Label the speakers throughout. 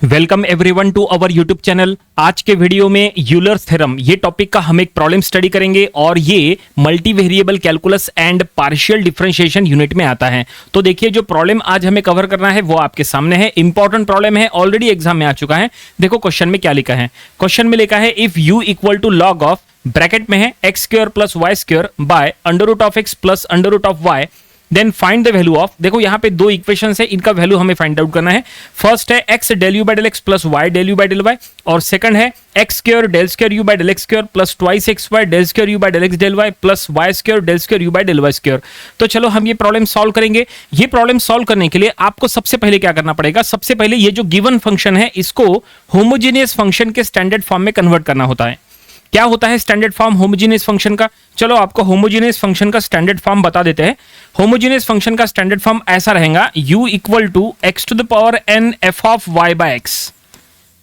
Speaker 1: Welcome everyone to our YouTube channel. आज के video में यूलर्स थ्योरम ये टॉपिक का हम एक प्रॉब्लम स्टडी करेंगे और ये multi variable calculus and partial differentiation unit में आता है। तो देखिए जो प्रॉब्लम आज हमें कवर करना है वो आपके सामने है। इंपॉर्टेंट प्रॉब्लम है, ऑलरेडी एग्जाम में आ चुका है। देखो क्वेश्चन में क्या लिखा है। क्वेश्चन में लिखा है if u equal to log of bracket में है x square plus Y square by under root of x plus under root of y, then find the value of. देखो यहाँ पे दो इक्वेशंस है, इनका वैल्यू हमें फाइंड आउट करना है। फर्स्ट है x del you by del x plus Y del you by del Y, और सेकंड है x square del square you by del x square plus twice x Y del square you by del x del y plus Y square del square you by del Y square. तो चलो हम ये problem solve करेंगे। ये problem solve करने के लिए आपको सबसे पहले क्या करना पड़ेगा, सबसे पहले ये जो गिवन फंक्शन है इसको होमोजेनियस फंक्शन के स्टैंडर्ड फॉर्म में कन्वर्ट करना होता है। क्या होता है स्टैंडर्ड फॉर्म होमोजेनियस फंक्शन का? चलो आपको होमोजेनियस फंक्शन का स्टैंडर्ड फॉर्म बता देते हैं। होमोजेनियस फंक्शन का स्टैंडर्ड फॉर्म ऐसा रहेगा u equal to x to the power n f of y by x।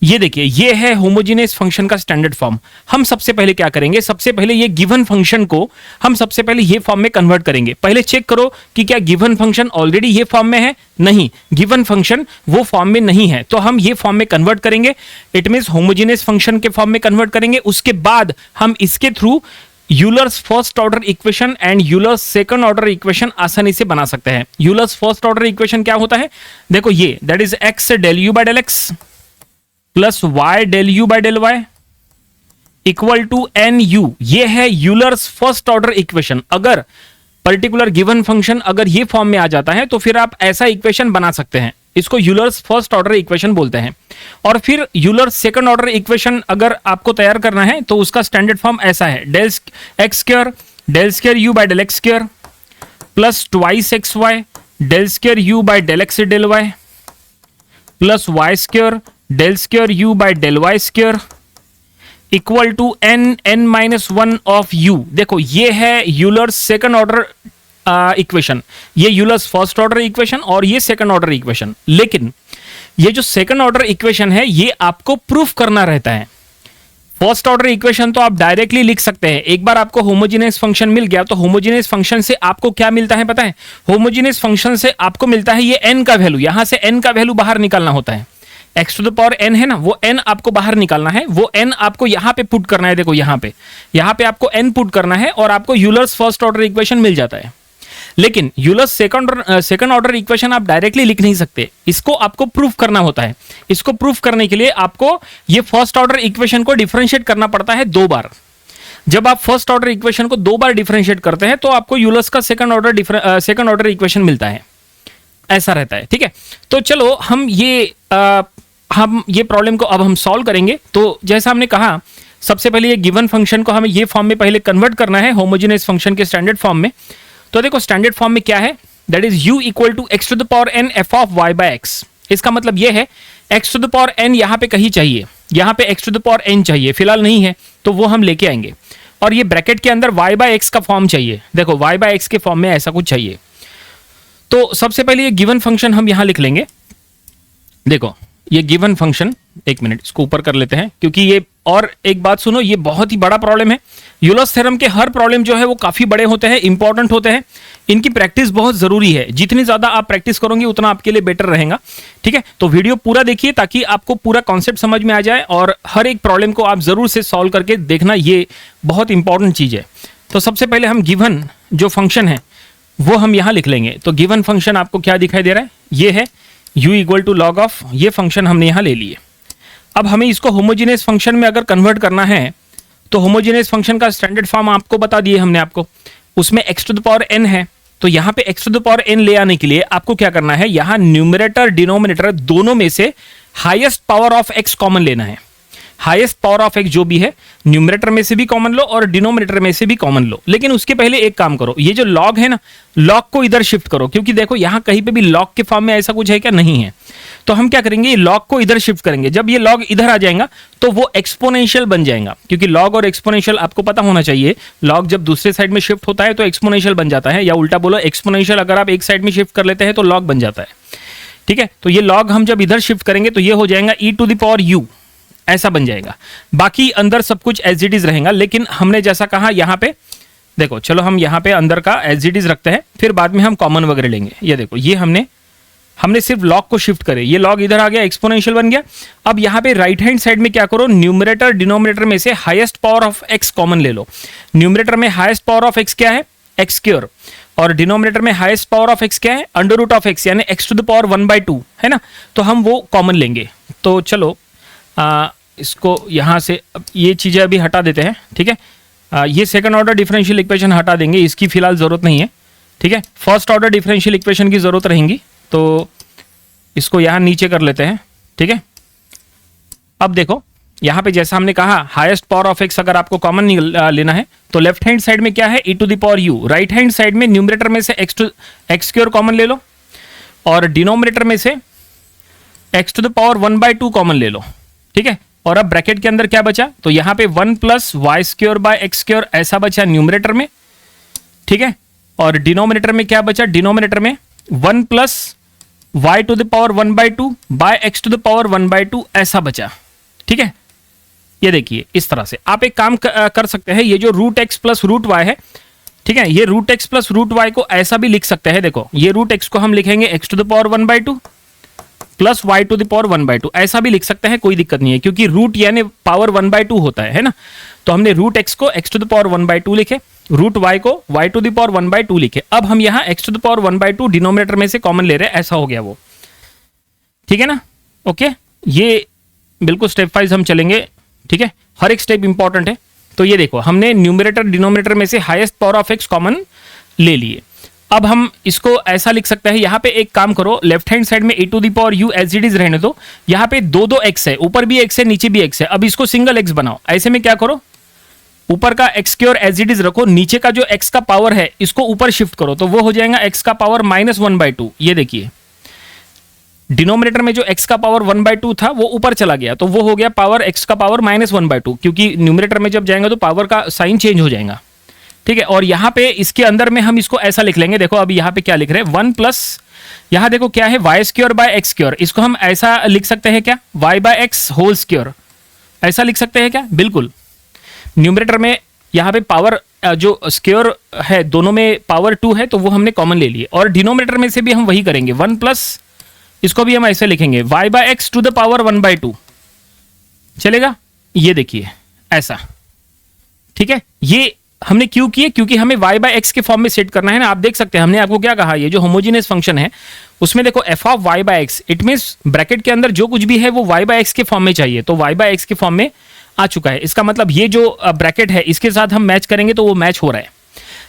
Speaker 1: ये देखिए ये है होमोजेनियस फंक्शन का स्टैंडर्ड फॉर्म। हम सबसे पहले क्या करेंगे, सबसे पहले ये गिवन फंक्शन को हम सबसे पहले ये फॉर्म में कन्वर्ट करेंगे। पहले चेक करो कि क्या गिवन फंक्शन ऑलरेडी ये फॉर्म में है। नहीं, गिवन फंक्शन वो फॉर्म में नहीं है, तो हम ये फॉर्म में कन्वर्ट करेंगे। इट मींस होमोजेनियस फंक्शन के फॉर्म में कन्वर्ट करेंगे। उसके बाद हम इसके through Euler's first order equation and Euler's second order equation आसानी से बना सकते हैं। यूलर्स फर्स्ट ऑर्डर इक्वेशन क्या होता है, देखो ये that is x del you by del x plus Y del you by del Y equal to n u. ये है यूलर्स फर्स्ट ऑर्डर इक्वेशन। अगर पर्टिकुलर गिवन फंक्शन अगर ये फॉर्म में आ जाता है तो फिर आप ऐसा इक्वेशन बना सकते हैं। इसको यूलर्स फर्स्ट ऑर्डर इक्वेशन बोलते हैं। और फिर यूलर्स सेकंड ऑर्डर इक्वेशन अगर आपको तैयार करना है तो उसका स्टैंडर्ड फॉर्म ऐसा है, del x square you by del x square plus twice x Y del square you by del x del y plus Y square del square you by del Y square equal to n minus one of u। देखो ये है Euler's second order equation, ये Euler's first order equation और ये second order equation. लेकिन ये जो second order equation है ये आपको प्रूफ करना रहता है। फर्स्ट ऑर्डर इक्वेशन तो आप डायरेक्टली लिख सकते हैं। एक बार आपको होमोजेनियस फंक्शन मिल गया तो होमोजेनियस फंक्शन से आपको क्या मिलता है पता है, होमोजेनियस फंक्शन से आपको मिलता है ये n का वैल्यू। यहां से n का वैल्यू बाहर निकालना होता है। x to the power n है ना, वो n आपको बाहर निकालना है। वो n आपको यहां पे पुट करना है। देखो यहां पे आपको n पुट करना है और आपको यूलर्स फर्स्ट ऑर्डर इक्वेशन मिल जाता है। लेकिन यूलर्स सेकंड ऑर्डर इक्वेशन आप डायरेक्टली लिख नहीं सकते, इसको आपको प्रूफ करना होता है। इसको प्रूफ करने के लिए आपको ये फर्स्ट ऑर्डर इक्वेशन को डिफरेंशिएट करना पड़ता है दो बार। जब आप फर्स्ट ऑर्डर इक्वेशन को दो बार डिफरेंशिएट करते हैं तो आपको यूलर्स का सेकंड ऑर्डर इक्वेशन मिलता है। ऐसा रहता है, ठीक है। तो चलो हम ये प्रॉब्लम को अब हम सॉल्व करेंगे। तो जैसा हमने कहा सबसे पहले ये गिवन फंक्शन को हमें ये फॉर्म में पहले कन्वर्ट करना है होमोजेनियस फंक्शन के स्टैंडर्ड फॉर्म में। तो देखो स्टैंडर्ड फॉर्म में क्या है, that is u equal to x to the power n f of y by x। इसका मतलब ये है x to the power n यहाँ पे कहीं चाहिए, यहाँ पे x to the power n चाहिए, फिलहाल नहीं है तो वो हम लेके आएंगे। और ये ब्रैकेट के अंदर y बाय x का फॉर्म चाहिए। देखो y बाय x के फॉर्म में ऐसा कुछ चाहिए। तो सबसे पहले ये गिवन फंक्शन हम यहां लिख लेंगे। देखो ये गिवन फंक्शन, एक मिनट इसको ऊपर कर लेते हैं क्योंकि ये, और एक बात सुनो, ये बहुत ही बड़ा प्रॉब्लम है। यूलर्स थ्योरम के हर प्रॉब्लम जो है वो काफी बड़े होते हैं, इंपॉर्टेंट होते हैं। इनकी प्रैक्टिस बहुत जरूरी है। जितनी ज्यादा आप प्रैक्टिस करोगे उतना आपके लिए बेटर रहेगा, ठीक है। तो वीडियो पूरा देखिए ताकि आपको पूरा कॉन्सेप्ट समझ में आ जाए और हर एक प्रॉब्लम को आप जरूर से सॉल्व करके देखना, ये बहुत इंपॉर्टेंट चीज है। तो सबसे पहले हम गिवन जो फंक्शन है वो हम यहां लिख लेंगे। तो गिवन फंक्शन आपको क्या दिखाई दे रहा है, ये है u equal to log of, ये फंक्शन हमने यहां ले लिए। अब हमें इसको होमोजेनियस फंक्शन में अगर कन्वर्ट करना है तो होमोजेनियस फंक्शन का स्टैंडर्ड फॉर्म आपको बता दिए हमने आपको। उसमें x to the power n है, तो यहां पे x to the power n ले आने के लिए आपको क्या करना है, यहां न्यूमरेटर डिनोमिनेटर दोनों में से highest power of x common लेना है। हाईएस्ट पावर ऑफ x जो भी है न्यूमरेटर में से भी कॉमन लो और डिनोमिनेटर में से भी कॉमन लो। लेकिन उसके पहले एक काम करो, ये जो लॉग है ना, लॉग को इधर शिफ्ट करो क्योंकि देखो यहां कहीं पे भी लॉग के फॉर्म में ऐसा कुछ है क्या, नहीं है। तो हम क्या करेंगे, ये लॉग को इधर शिफ्ट करेंगे। जब ये लॉग इधर आ जाएगा तो वो एक्सपोनेंशियल बन जाएगा, क्योंकि लॉग और एक्सपोनेंशियल आपको पता होना चाहिए। लॉग जब दूसरे साइड में शिफ्ट होता है तो एक्सपोनेंशियल बन जाता है, या उल्टा बोलो एक्सपोनेंशियल अगर आप एक साइड में शिफ्ट कर लेते हैं तो लॉग बन जाता है, ठीक है। तो ये लॉग हम जब इधर शिफ्ट करेंगे तो ये हो जाएगा e to the power u, ऐसा बन जाएगा। बाकी अंदर सब कुछ एज इट इज रहेगा, लेकिन हमने जैसा कहा यहाँ पे देखो, चलो हम यहाँ पे अंदर का एज इट इज रखते हैं, फिर बाद में हम कॉमन वगैरह लेंगे। ये देखो ये हमने हमने सिर्फ लॉग को शिफ्ट करे, ये लॉग इधर आ गया, एक्सपोनेंशियल बन गया। अब यहाँ पे राइट हैंड साइड में क्या करो, न्यूमरेटर डिनोमिनेटर में से highest power of x common ले लो। न्यूमरेटर में हाईएस्ट पावर ऑफ एक्स क्या है, एक्स स्क्वायर, और डिनोमिनेटर में हाईएस्ट पावर ऑफ एक्स क्या है, अंडर रूट ऑफ एक्स, यानी एक्स टू द पावर 1/2 है ना। तो हम वो कॉमन लेंगे। तो चलो इसको यहाँ से ये चीज़ें अभी हटा देते हैं, ठीक है। ये सेकंड ऑर्डर डिफरेंशियल इक्वेशन हटा देंगे, इसकी फिलहाल ज़रूरत नहीं है, ठीक है। फर्स्ट ऑर्डर डिफरेंशियल इक्वेशन की ज़रूरत रहेंगी, तो इसको यहाँ नीचे कर लेते हैं, ठीक है। अब देखो यहाँ पे जैसा हमने कहा हाईएस्ट पावर ऑफ एक्स अगर आपको कॉमन लेना है तो लेफ्ट हैंड साइड में क्या है, e to the power u, right hand side में न्यूमरेटर में से एक्स स्क्वायर कॉमन ले लो और डिनोमिनेटर में से x to the power 1/2 common ले लो, ठीक है। और अब ब्रैकेट के अंदर क्या बचा, तो यहाँ पे 1 + y² / x² ऐसा बचा न्यूमरेटर में, ठीक है। और डिनोमिनेटर में क्या बचा, डिनोमिनेटर में 1 + y to the power 1/2 / x to the power 1/2 ऐसा बचा, ठीक है। ये देखिए इस तरह से आप एक काम कर सकते हैं, ये जो √x + √y है, ठीक है, ये √x + √y को ऐसा भी लिख सकते हैं। देखो ये √x को हम लिखेंगे x to the power 1/2 + y to the power 1/2 ऐसा भी लिख सकते हैं, कोई दिक्कत नहीं है, क्योंकि रूट यानी पावर 1/2 होता है ना। तो हमने √x को x टू द पावर 1/2 लिखे, √y को y टू द पावर 1/2 लिखे। अब हम यहाँ x to the power 1/2 denominator में से कॉमन ले रहे हैं, ऐसा हो गया वो, ठीक है ना। ओके, ये बिल्कुल स्टेप वाइज हम चलेंगे, ठीक है, हर एक स्टेप इंपॉर्टेंट है। तो ये देखो हमने न्यूमरेटर डिनोमिनेटर में से highest power of x common ले लिए। अब हम इसको ऐसा लिख सकते हैं, यहाँ पे एक काम करो, लेफ्ट हैंड साइड में e to the power u as it is रहने दो। यहाँ पे दो एक्स है, ऊपर भी एक्स है नीचे भी एक्स है। अब इसको सिंगल एक्स बनाओ। ऐसे में क्या करो, ऊपर का x square as it is रखो, नीचे का जो एक्स का पावर है इसको ऊपर शिफ्ट करो, तो वो हो जाएगा एक्स का पावर -1/2। ये देखिए डिनोमिनेटर में जो x का पावर 1/2 था वो ऊपर चला गया, तो वो हो गया पावर x का पावर -1/2, क्योंकि न्यूमरेटर में जब जाएंगे तो पावर का साइन चेंज हो जाएगा, ठीक है। और यहाँ पे इसके अंदर में हम इसको ऐसा लिख लेंगे। देखो अभी यहाँ पे क्या लिख रहे हैं, 1 + यहाँ देखो क्या है, y² / x²। इसको हम ऐसा लिख सकते हैं क्या, y/x होल स्क्वायर, ऐसा लिख सकते हैं क्या, बिल्कुल। न्यूमरेटर में यहाँ पे पावर जो स्क्वायर है दोनों में पावर 2 है, तो वो हमने कॉमन ले लिए। और डिनोमिनेटर में से भी हम वही करेंगे, 1 + इसको भी हम ऐसे लिखेंगे y/x टू द पावर 1/2 चलेगा। ये देखिए ऐसा, ठीक है। ये हमने क्यों किए, क्योंकि हमें y/x के फॉर्म में सेट करना है ना। आप देख सकते हैं हमने आपको क्या कहा, ये जो होमोजेनियस फंक्शन है उसमें देखो f(y/x), इट मींस ब्रैकेट के अंदर जो कुछ भी है वो y/x के फॉर्म में चाहिए, तो y/x के फॉर्म में आ चुका है। इसका मतलब ये जो ब्रैकेट है इसके साथ हम मैच करेंगे तो वो मैच हो रहा है,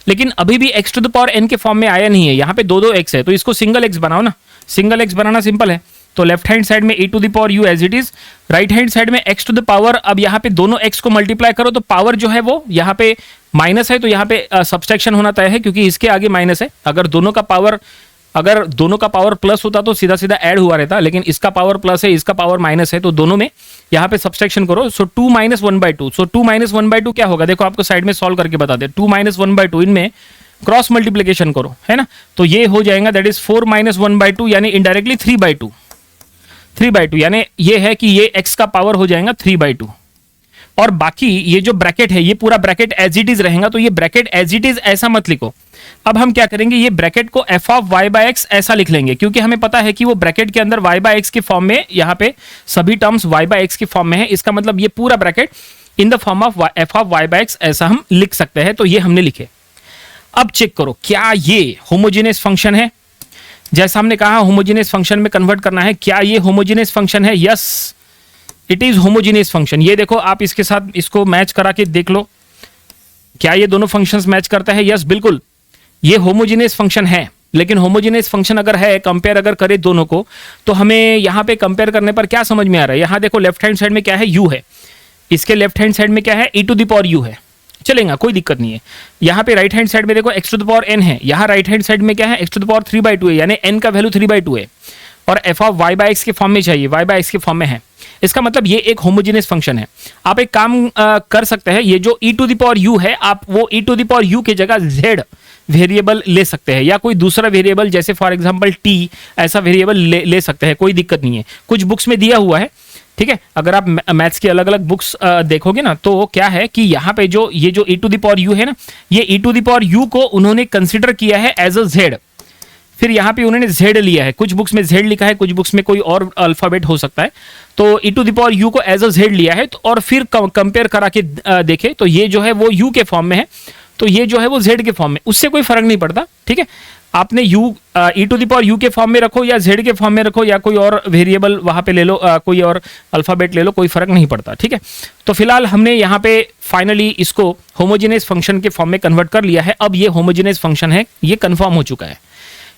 Speaker 1: लेकिन अभी भी x to the power n के फॉर्म में आया नहीं है। यहाँ पे दो x है, तो इसको सिंगल x बनाओ ना। सिंगल x बनाना सिंपल है, तो लेफ्ट हैंड साइड में e to the power u as it is, right hand side में x टू द पावर, अब यहाँ पे दोनों x को मल्टीप्लाई करो तो पावर जो है वो यहाँ पे माइनस है, तो यहाँ पे सब्सट्रैक्शन होना तय है, क्योंकि इसके आगे माइनस है। अगर दोनों का पावर प्लस होता तो सीधा सीधा ऐड हुआ रहता, लेकिन इसका पावर प्लस है, इसका पावर माइनस है, तो दोनों में यहाँ पे सब्सट्रैक्शन करो। सो 2 - 1/2, सो 2 - 1/2 क्या होगा, देखो आपको साइड में सॉल्व करके बता दे। 2 - 1/2 इनमें क्रॉस मल्टीप्लिकेशन करो, है ना, तो ये हो जाएगा दैट इज 4 - 1/2, यानी इनडायरेक्टली 3/2 यानी ये है कि ये x का पावर हो जाएगा 3/2। और बाकी ये जो ब्रैकेट है ये पूरा ब्रैकेट एज इट इज रहेगा, तो ये ब्रैकेट एज इट इज ऐसा मत लिखो। अब हम क्या करेंगे, ये ब्रैकेट को f(y/x) ऐसा लिख लेंगे, क्योंकि हमें पता है कि वो ब्रैकेट के अंदर y/x के फॉर्म में, यहाँ पे सभी टर्म्स y/x के फॉर्म में है। इसका मतलब ये पूरा bracket in the form of f(y/x) ऐसा हम लिख सकते हैं, तो ये हमने लिखे। अब चेक करो क्या ये होमोजेनियस फंक्शन है, जैसा हमने कहा होमोजेनियस फंक्शन में कन्वर्ट करना है। क्या ये होमोजेनियस फंक्शन है, yes it is homogeneous function. ये देखो आप इसके साथ इसको मैच करा के देख लो, क्या ये दोनों फंक्शंस मैच करता है, यस बिल्कुल ये होमोजेनियस फंक्शन है। लेकिन होमोजेनियस फंक्शन अगर है, कंपेयर अगर करें दोनों को, तो हमें यहाँ पे कंपेयर करने पर क्या समझ में आ रहा है, यहाँ देखो लेफ्ट हैंड साइड में क्या है, u है, इसके लेफ्ट हैंड साइड में क्या है, e to the power u है, चलेगा कोई दिक्कत नहीं है। यहाँ पे राइट हैंड साइड में देखो x to the power n है, यहाँ राइट हैंड साइड में क्या है, x टू द पावर 3/2 है, यानी n का वैल्यू 3/2 है, और f(y/x) के फॉर्म में चाहिए, y/x के फॉर्म में है। इसका मतलब ये एक होमोजेनियस फंक्शन है। आप एक काम कर सकते हैं, ये जो e to the power u है, आप वो e to the power u की जगह z वेरिएबल ले सकते हैं, या कोई दूसरा वेरिएबल जैसे फॉर एग्जांपल t ऐसा वेरिएबल ले सकते हैं, कोई दिक्कत नहीं है। कुछ बुक्स में दिया हुआ है, ठीक है। अगर आप मैथ्स की अलग अलग बुक्स देखोगे ना, तो क्या है कि यहाँ पे जो ये जो e to the power u है ना, ये e to the power u को उन्होंने कंसिडर किया है एज अ z। फिर यहाँ पे उन्होंने जेड लिया है, कुछ बुक्स में जेड लिखा है, कुछ बुक्स में कोई और अल्फाबेट हो सकता है, तो ई टू द पावर यू को एज अ जेड लिया है। तो और फिर कंपेयर करा के देखे तो ये जो है वो यू के फॉर्म में है, तो ये जो है वो जेड के फॉर्म में, उससे कोई फर्क नहीं पड़ता। ठीक है, आपने u e to the power u के फॉर्म में रखो या जेड के फॉर्म में रखो या कोई और वेरिएबल वहां पे ले लो, कोई और अल्फाबेट ले लो, कोई फर्क नहीं पड़ता। ठीक है, तो फिलहाल हमने यहाँ पे फाइनली इसको होमोजेनियस फंक्शन के फॉर्म में कन्वर्ट कर लिया है। अब ये होमोजेनियस फंक्शन है, ये कंफर्म हो चुका है।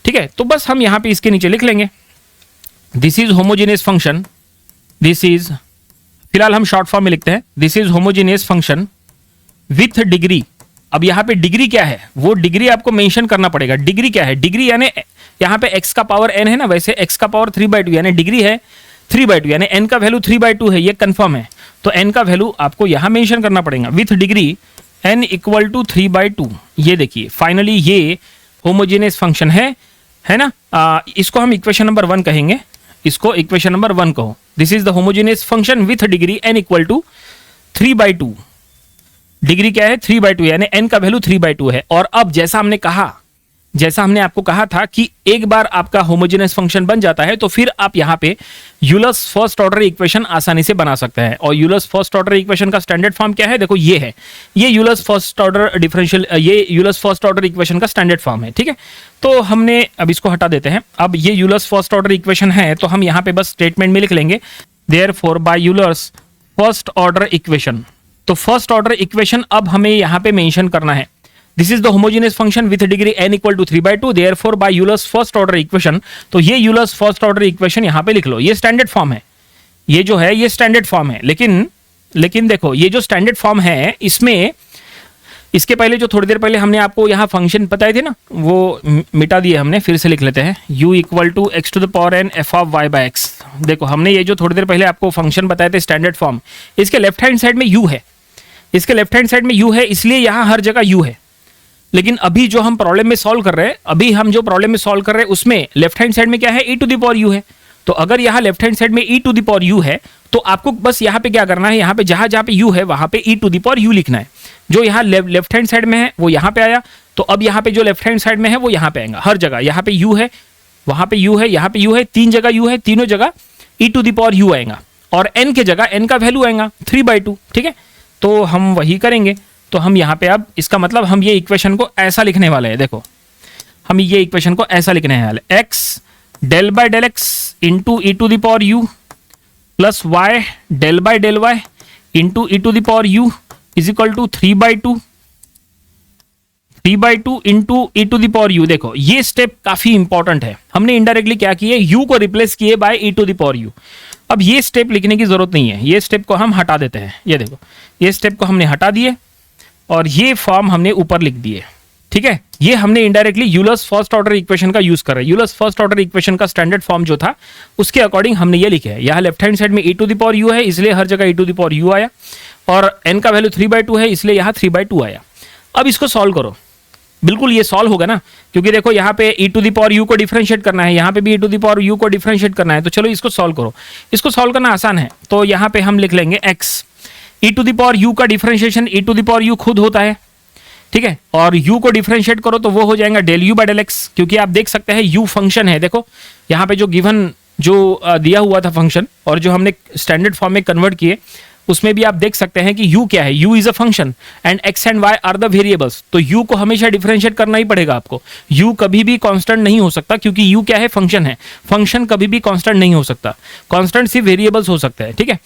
Speaker 1: ठीक है, तो बस हम यहाँ पे इसके नीचे लिख लेंगे this is homogeneous function, this is, फिलहाल हम शॉर्ट फॉर्म में लिखते हैं this is homogeneous function with degree. अब यहाँ पे डिग्री क्या है, वो डिग्री आपको मेंशन करना पड़ेगा। डिग्री क्या है, डिग्री यानी यहाँ पे x का पावर n है ना, वैसे x का पावर 3/2 यानी डिग्री है 3/2 यानी n का वैल्यू 3/2 है, ये कंफर्म है। तो n का वैल्यू आपको यहाँ मेंशन करना पड़ेगा with degree n equal to 3/2। ये देखिए फाइनली ये होमोजेनियस फंक्शन है ना। इसको हम इक्वेशन नंबर 1 कहेंगे, इसको इक्वेशन नंबर 1 कहो। This is the homogeneous function with degree n equal to 3/2। Degree क्या है 3/2 यानी n का वैल्यू 3/2 है। और अब जैसा हमने आपको कहा था कि एक बार आपका होमोजेनियस फंक्शन बन जाता है तो फिर आप यहाँ पे यूलर्स फर्स्ट ऑर्डर इक्वेशन आसानी से बना सकते हैं। और यूलर्स फर्स्ट ऑर्डर इक्वेशन का स्टैंडर्ड फॉर्म क्या है, देखो ये है, ये यूलर्स फर्स्ट ऑर्डर डिफरेंशियल, ये यूलर्स फर्स्ट ऑर्डर इक्वेशन का स्टैंडर्ड फॉर्म है। ठीक है, तो हमने अब इसको हटा देते हैं। अब ये यूलर्स फर्स्ट ऑर्डर इक्वेशन है तो हम यहाँ पे बस स्टेटमेंट में लिख लेंगे therefore by Euler's first order equation. तो फर्स्ट ऑर्डर इक्वेशन अब हमें यहाँ पे मेंशन करना है this is the homogeneous function with degree n equal to 3/2 therefore by Euler's first order equation. तो ये यूलर्स फर्स्ट ऑर्डर इक्वेशन यहाँ पे लिख लो, ये स्टैंडर्ड फॉर्म है, ये जो है ये स्टैंडर्ड फॉर्म है। लेकिन देखो ये जो स्टैंडर्ड फॉर्म है इसमें, इसके पहले जो थोड़ी देर पहले हमने आपको यहाँ फंक्शन बताए थे ना, वो मिटा दिए हमने, फिर से लिख लेते हैं u equal to x to the power n f of y by x। देखो हमने ये जो थोड़ी देर पहले आपको फंक्शन बताए थे स्टैंडर्ड फॉर्म, इसके लेफ्ट हैंड साइड में u है, इसके लेफ्ट हैंड साइड में u है, इसलिए यहाँ हर जगह u है। लेकिन अभी जो हम प्रॉब्लम में सॉल्व कर रहे हैं, अभी हम जो प्रॉब्लम में सॉल्व कर रहे हैं उसमें लेफ्ट हैंड साइड में क्या है, e to the power u है। तो अगर यहाँ लेफ्ट हैंड साइड में e to the power u है तो आपको बस यहाँ पे क्या करना है, यहाँ पे जहां जहां पे u है वहां पे e to the power u लिखना है। जो यहाँ लेफ्ट हैंड साइड में है वो यहाँ पे आया, तो अब यहाँ पे जो लेफ्ट हैंड साइड में है वो यहाँ पे आएगा। हर जगह यहाँ पे u है, वहां पे u है, यहाँ पे u है, 3 जगह u है, तीनों जगह e to the power u आएगा। और n के जगह n का वैल्यू आएगा 3/2। ठीक है, तो हम वही करेंगे। तो हम यहाँ पे अब इसका मतलब हम ये इक्वेशन को ऐसा लिखने वाले हैं, देखो हम ये इक्वेशन को ऐसा लिखने वाले, x del by del x into e to the power u plus y del by del y into e to the power u is equal to 3/2 into e to the power u। देखो ये step काफी important है, हमने indirectly क्या किए, u को replace किए by e to the power u। अब ये स्टेप लिखने की जरूरत नहीं है, ये स्टेप को हम हटा देते हैं। ये देखो ये स्टेप को हमने हटा दिए और ये फॉर्म हमने ऊपर लिख दिए। ठीक है, ये हमने indirectly Euler's first order equation का यूज कर रहे हैं। यूलर्स फर्स्ट ऑर्डर इक्वेशन का स्टैंडर्ड फॉर्म जो था उसके अकॉर्डिंग हमने ये लिखे है। यहाँ लेफ्ट हैंड साइड में e to the power u है, इसलिए हर जगह e to the power u आया, और n का वैल्यू 3/2 है, इसलिए यहाँ 3/2 आया। अब इसको सॉल्व करो, बिल्कुल ये सॉल्व होगा ना, क्योंकि देखो यहाँ पे e to the power u को डिफरेंशिएट करना है, यहाँ पे भी e to the power u को डिफरेंशिएट करना है। तो चलो इसको सॉल्व करो, इसको सॉल्व करना आसान है। तो यहाँ पे हम लिख लेंगे x, e to the power u का differentiation e to the power u खुद होता है। ठीक है, और u को डिफरेंशिएट करो तो वो हो जाएगा del u by del x, क्योंकि आप देख सकते हैं u फंक्शन है। देखो यहाँ पे जो गिवन जो दिया हुआ था फंक्शन और जो हमने स्टैंडर्ड फॉर्म में कन्वर्ट किए उसमें भी आप देख सकते हैं कि u क्या है, u is a function and x and y are the variables. तो u को हमेशा डिफरेंशिएट करना ही पड़ेगा आपको। u कभी भी कांस्टेंट नहीं हो सकता, क्योंकि u क्या है, फंक्शन है। फंक्शन कभी भी कांस्टेंट नहीं हो सकता, कांस्टेंट सिर्फ वेरिएबल्स हो सकते हैं। ठीक है,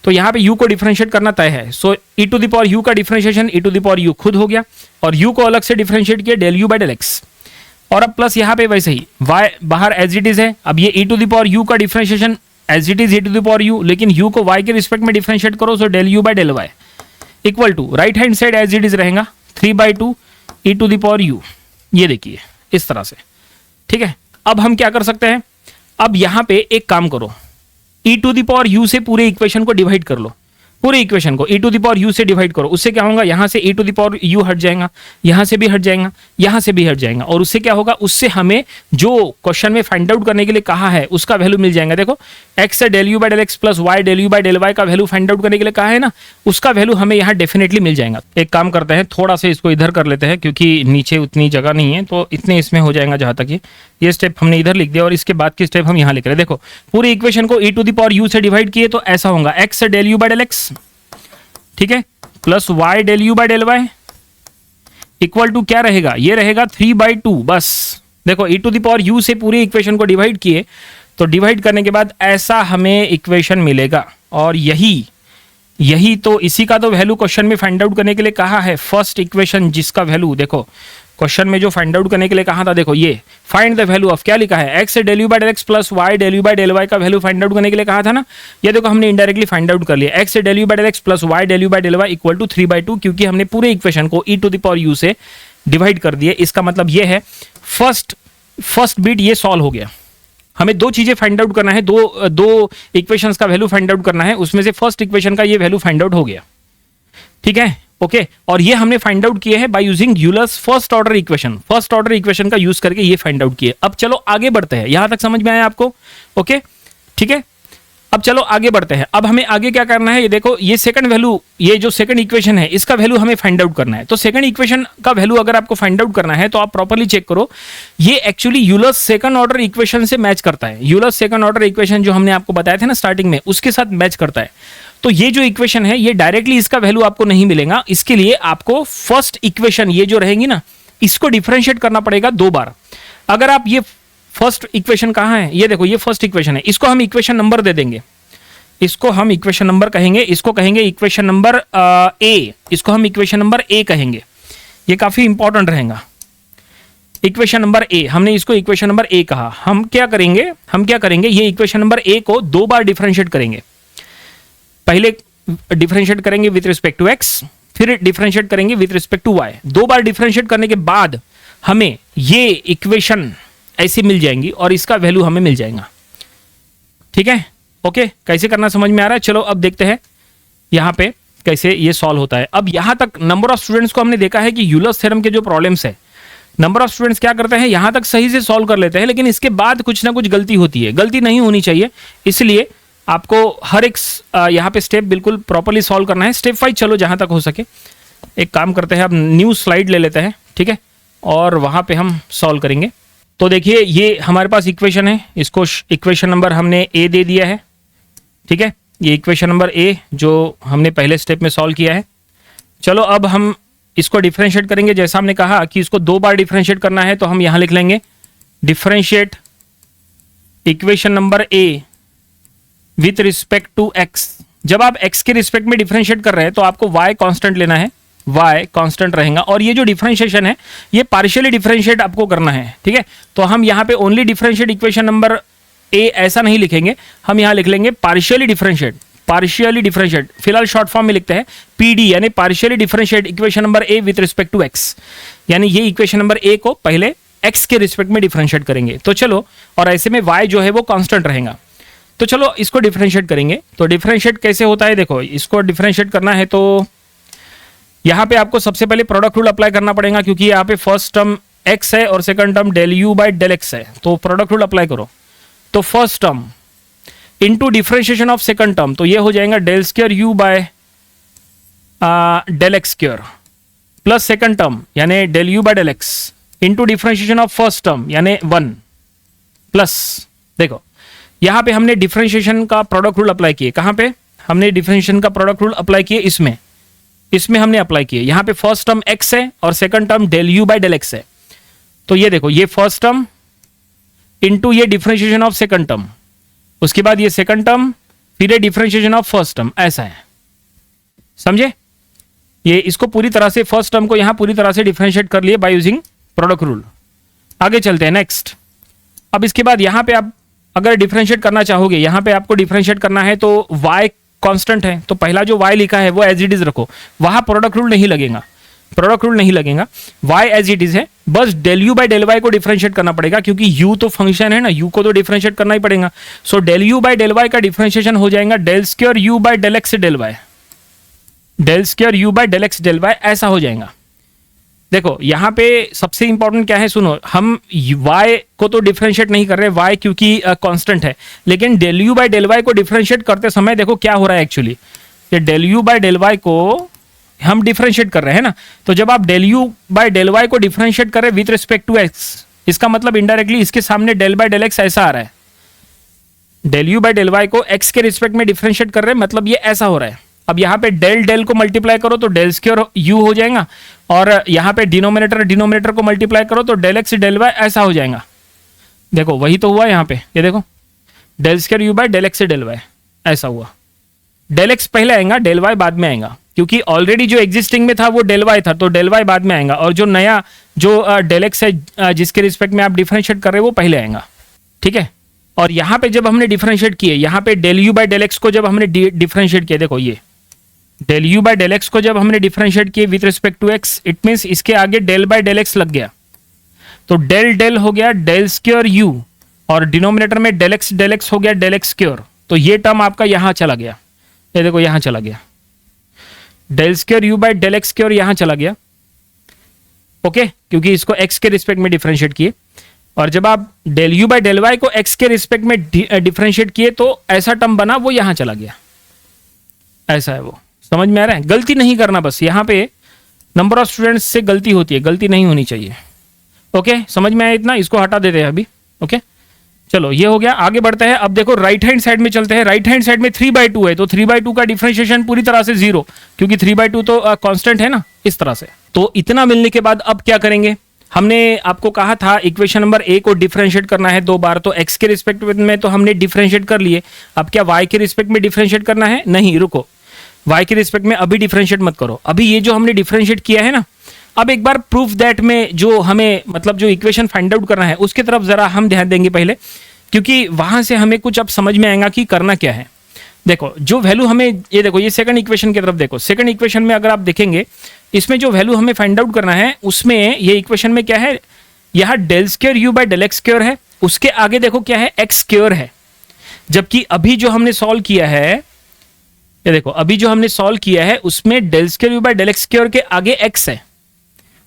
Speaker 1: तो यहाँ पे u को डिफरेंशिएट करना तय है। So e to the power u का differentiation e to the power u खुद हो गया, और u को अलग से डिफरेंशिएट किया del u by del x। और अब प्लस यहाँ पे वैसे ही y बाहर एज इट इज है। अब ये e to the power u का differentiation as it is e to the power u, लेकिन u को y के रिस्पेक्ट में डिफरेंशिएट करो, so del u by del y equal to right hand side as it is रहेगा 3/2 e to the power u। ये देखिए इस तरह से। ठीक है, अब हम क्या कर सकते हैं, अब यहाँ पे एक काम करो, e to the power u से पूरे इक्वेशन को डिवाइड कर लो। पूरे इक्वेशन को e to the power u से डिवाइड करो, उससे क्या होगा, यहां से e to the power u हट जाएगा, यहां से भी हट जाएगा, यहां से भी हट जाएगा, और उससे क्या होगा, उससे हमें जो क्वेश्चन में फाइंड आउट करने के लिए कहा है उसका वैल्यू मिल जाएगा। देखो x से del u by del x plus y del u by del y का वैल्यू फाइंड आउट करने के लिए कहा है ना, उसका वैल्यू हमें यहाँ डेफिनेटली मिल जाएगा। एक काम करते हैं, थोड़ा सा इसको इधर कर लेते हैं क्योंकि नीचे उतनी जगह नहीं है, तो इतने इसमें हो जाएगा जहां तक ये स्टेप हमने इधर लिख दिया और इसके बाद की स्टेप हम यहाँ लिख रहे हैं। देखो पूरी इक्वेशन को e to the power u से डिवाइड किए तो ऐसा होगा, x से del u by del x, ठीक है, plus y del u by del y equal to क्या रहेगा, ये रहेगा 3/2। बस देखो e to the power u से पूरी इक्वेशन को डिवाइड किए तो डिवाइड करने के बाद ऐसा हमें इक्वेशन मिलेगा, और यही तो इसी का तो वैल्यू क्वेश्चन में फाइंड आउट करने के लिए कहा है। फर्स्ट इक्वेशन जिसका वैल्यू देखो क्वेश्चन में जो फाइंड आउट करने के लिए कहा था, देखो ये फाइंड द वैल्यू ऑफ क्या लिखा है, x से del u by del x plus y del u by del y का वैल्यू फाइंड आउट करने के लिए कहा था ना, ये देखो हमने इनडायरेक्टली फाइंड आउट कर लिया, x से del u by del x plus y del u by del y equal to 3/2, क्योंकि हमने पूरे इक्वेशन को e to the power u से डिवाइड कर दिए। इसका मतलब ये है फर्स्ट बिट ये सॉल्व हो गया। हमें दो चीजें फाइंड आउट करना है, दो इक्वेशंस का वैल्यू फाइंड आउट करना है, उसमें से फर्स्ट इक्वेशन का ये वैल्यू फाइंड आउट हो गया, ठीक है, ओके। और ये हमने फाइंड आउट किए हैं by using Euler's first order equation, first order equation का यूज करके ये फाइंड आउट किए। अब चलो आगे बढ़ते हैं, यहां तक समझ में आया आपको, ओके, ठीक है। अब चलो आगे बढ़ते हैं। अब हमें आगे क्या करना है, ये देखो ये सेकंड वैल्यू, ये जो सेकंड इक्वेशन है इसका वैल्यू हमें फाइंड आउट करना है। तो सेकंड इक्वेशन का वैल्यू अगर आपको फाइंड आउट करना है तो आप प्रॉपर्ली चेक करो, ये actually Euler's second order equation से मैच करता है। यूलर्स सेकंड ऑर्डर इक्वेशन जो हमने आपको बताया था ना स्टार्टिंग में, उसके साथ मैच करता है। तो ये जो इक्वेशन है ये डायरेक्टली इसका वैल्यू आपको नहीं मिलेगा, इसके लिए आपको फर्स्ट इक्वेशन ये जो रहेंगी ना, इसको डिफरेंशिएट करना पड़ेगा 2 बार। अगर आप ये फर्स्ट इक्वेशन कहाँ है, ये देखो ये फर्स्ट इक्वेशन है, इसको हम इक्वेशन नंबर दे देंगे, इसको हम इक्वेशन नंबर कहेंगे, इसको कहेंगे इक्वेशन नंबर ए, इसको हम इक्वेशन नंबर ए कहेंगे, ये काफी इंपॉर्टेंट रहेगा। इक्वेशन नंबर ए, हमने इसको इक्वेशन नंबर ए कहा। हम क्या करेंगे, ये इक्वेशन नंबर ए को 2 बार डिफरेंशिएट करेंगे। पहले डिफरेंशिएट करेंगे विथ रिस्पेक्ट टू एक्स, फिर डिफरेंशिएट करेंगे विथ रिस्पेक्ट टू वाई। 2 बार डिफरेंशिएट करने के बाद हमें ये इक्वेशन ऐसे मिल जाएंगी और इसका वैल्यू हमें मिल जाएगा, ठीक है, ओके। कैसे करना समझ में आ रहा है, चलो अब देखते हैं यहां पे कैसे ये सॉल्व होता है। अब यहां तक नंबर ऑफ स्टूडेंट्स को हमने देखा है कि यूलर्स थ्योरम के जो प्रॉब्लम्स है, नंबर ऑफ स्टूडेंट्स क्या करते हैं, यहां तक सही से सॉल्व कर लेते हैं, लेकिन इसके बाद कुछ ना कुछ गलती होती है। गलती नहीं होनी चाहिए, इसलिए आपको हर एक यहाँ पे स्टेप बिल्कुल प्रॉपर्ली सॉल्व करना है, स्टेप वाइज चलो जहां तक हो सके। एक काम करते हैं, अब न्यू स्लाइड ले लेते हैं, ठीक है, और वहां पे हम सॉल्व करेंगे। तो देखिए ये हमारे पास इक्वेशन है, इसको इक्वेशन नंबर हमने ए दे दिया है, ठीक है, ये इक्वेशन नंबर ए जो हमने पहले स्टेप में सॉल्व किया है। चलो अब हम इसको डिफरेंशिएट करेंगे, जैसा हमने कहा कि इसको 2 बार डिफरेंशिएट करना है, तो हम यहां लिख लेंगे differentiate equation number A with respect to X. जब आप एक्स के रिस्पेक्ट में डिफरेंशिएट कर रहे हैं तो आपको वाई कांस्टेंट लेना है, वाई कांस्टेंट रहेगा, और ये जो डिफरेंशिएशन है ये पार्शियली डिफरेंशिएट आपको करना है, ठीक है। तो हम यहाँ पे only differentiate equation number A ऐसा नहीं लिखेंगे, हम यहाँ लिख लेंगे पार्शियली डिफरेंशिएट, फिलहाल शॉर्ट फॉर्म में लिखते हैं पीडी, यानी partially differentiate equation number A with respect to X. यानी ये इक्वेशन नंबर ए को पहले एक्स के रिस्पेक्ट में डिफरेंशिएट करेंगे। तो चलो, और ऐसे में वाई जो है वो कांस्टेंट रहेगा। तो चलो इसको डिफरेंशिएट करेंगे। तो डिफरेंशिएट कैसे होता है, देखो इसको डिफरेंशिएट करना है तो यहां पे आपको सबसे पहले प्रोडक्ट रूल अप्लाई करना पड़ेगा, क्योंकि यहाँ पे फर्स्ट टर्म x है और second term del u by del x है। तो प्रोडक्ट रूल अप्लाई करो, तो first term into differentiation of second term, तो ये हो जाएगा del square u by del x square, plus second term यानी del u by del x into differentiation of first term यानी 1 प्लस, देखो यहां पे हमने डिफरेंशिएशन का प्रोडक्ट रूल अप्लाई किए। कहां पे हमने डिफरेंशिएशन का प्रोडक्ट रूल अप्लाई किए, इसमें हमने अप्लाई किए। यहां पे फर्स्ट टर्म x है और second term del u by del x है। तो ये देखो ये फर्स्ट टर्म इनटू ये डिफरेंशिएशन ऑफ सेकंड टर्म, उसके बाद ये सेकंड टर्म, फिर ये डिफरेंशिएशन ऑफ फर्स्ट टर्म, ऐसा है, समझे। ये इसको पूरी तरह से फर्स्ट टर्म को यहां पूरी तरह से डिफरेंशिएट कर लिए बाय यूजिंग प्रोडक्ट रूल। आगे चलते हैं नेक्स्ट। अब इसके बाद यहां पे आप अगर डिफरेंशिएट करना चाहोगे, यहां पे आपको डिफरेंशिएट करना है तो y कांस्टेंट है, तो पहला जो y लिखा है वो एज इट इज रखो, वहां प्रोडक्ट रूल नहीं लगेगा, y एज इट इज है। बस del u by del y को डिफरेंशिएट करना पड़ेगा, क्योंकि u तो फंक्शन है ना, u को तो डिफरेंशिएट करना ही पड़ेगा। So del u by del y का डिफरेंशिएशन हो जाएगा del square u by del x del y, del square you by del x del Y ऐसा हो जाएगा। देखो यहाँ पे सबसे इंपॉर्टेंट क्या है, सुनो, हम y को तो डिफरेंशिएट नहीं कर रहे, y क्योंकि कांस्टेंट है, लेकिन del you by del Y को डिफरेंशिएट करते समय देखो क्या हो रहा है एक्चुअली, ये del you by del Y को हम डिफरेंशिएट कर रहे हैं ना, तो जब आप del you by del Y को डिफरेंशिएट कर रहे हैं विथ रिस्पेक्ट टू x, इसका मतलब इनडायरेक्टली इसके सामने डेल बाय डेल एक्स ऐसा आ रहा है। Del you by del Y को x के रिस्पेक्ट में डिफरेंशिएट कर रहे हैं, मतलब ये ऐसा हो रहा है। अब यहाँ पे डेल डेल को मल्टीप्लाई करो तो डेल स्क्वायर यू हो जाएगा, और यहाँ पे डिनोमिनेटर को मल्टीप्लाई करो तो डेल एक्स डेल वाई ऐसा हो जाएगा। देखो वही तो हुआ यहाँ पे, ये देखो del square you by del x del Y ऐसा हुआ। डेल एक्स पहले आएगा, डेल वाई बाद में आएगा, क्योंकि ऑलरेडी जो एग्जिस्टिंग में था वो डेल वाई था, तो डेल वाई बाद में आएगा, और जो नया जो डेल एक्स है जिसके रिस्पेक्ट में आप डिफरेंशिएट कर रहे हो वो पहले आएगा। ठीक है, और यहाँ पे जब हमने डिफरेंशिएट किए, यहाँ पे del you by del x को जब हमने डिफरेंशिएट किया, देखो ये del you by del x को जब हमने डिफरेंशिएट किए with respect to x, it means इसके आगे डेल बाय डेल एक्स लग गया, तो डेल डेल हो गया डेल स्क्वायर यू, और डिनोमिनेटर में डेल एक्स हो गया डेल एक्स स्क्वायर, तो ये टर्म आपका यहां चला गया, ये देखो यहां चला गया, del square you by del x square यहां चला गया। ओके, क्योंकि इसको एक्स के रिस्पेक्ट में डिफरेंशिएट किए, और जब आप del you by del Y को एक्स के रिस्पेक्ट में डिफरेंशिएट किए तो ऐसा टर्म बना, वो यहां चला गया, ऐसा है वो। समझ में आ रहा है? गलती नहीं करना, बस यहाँ पे नंबर ऑफ स्टूडेंट्स से गलती होती है, गलती नहीं होनी चाहिए। ओके, समझ में आया इतना, इसको हटा देते हैं अभी। ओके, चलो ये हो गया, आगे बढ़ते हैं। अब देखो राइट हैंड साइड में चलते हैं। राइट हैंड साइड में 3/2 है, तो 3/2 का डिफरेंशिएशन पूरी तरह से 0, क्योंकि 3/2 तो कांस्टेंट है ना, इस तरह से। तो इतना मिलने के बाद अब क्या करेंगे, हमने आपको कहा था इक्वेशन नंबर ए को डिफरेंशिएट करना है 2 बार, तो एक्स के रिस्पेक्ट में तो हमने डिफरेंशिएट कर लिए, अब क्या वाई के रिस्पेक्ट में डिफरेंशिएट करना है? नहीं, रुको, y के रिस्पेक्ट में अभी डिफरेंशिएट मत करो, अभी ये जो हमने डिफरेंशिएट किया है ना, अब एक बार प्रूफ दैट में जो हमें मतलब जो इक्वेशन फाइंड आउट करना है उसकी तरफ जरा हम ध्यान देंगे पहले, क्योंकि वहां से हमें कुछ अब समझ में आएगा कि करना क्या है। देखो जो वैल्यू हमें, ये देखो ये सेकंड इक्वेशन की तरफ देखो, सेकंड इक्वेशन में अगर आप देखेंगे इसमें जो वैल्यू हमें फाइंड आउट करना है उसमें ये इक्वेशन में क्या है, यहाँ del square you by del x square है, उसके आगे देखो क्या है, एक्स स्क्वायर है, जबकि अभी जो हमने सॉल्व किया है, ये देखो अभी जो हमने सॉल्व किया है उसमें del square you by del x square के आगे एक्स है,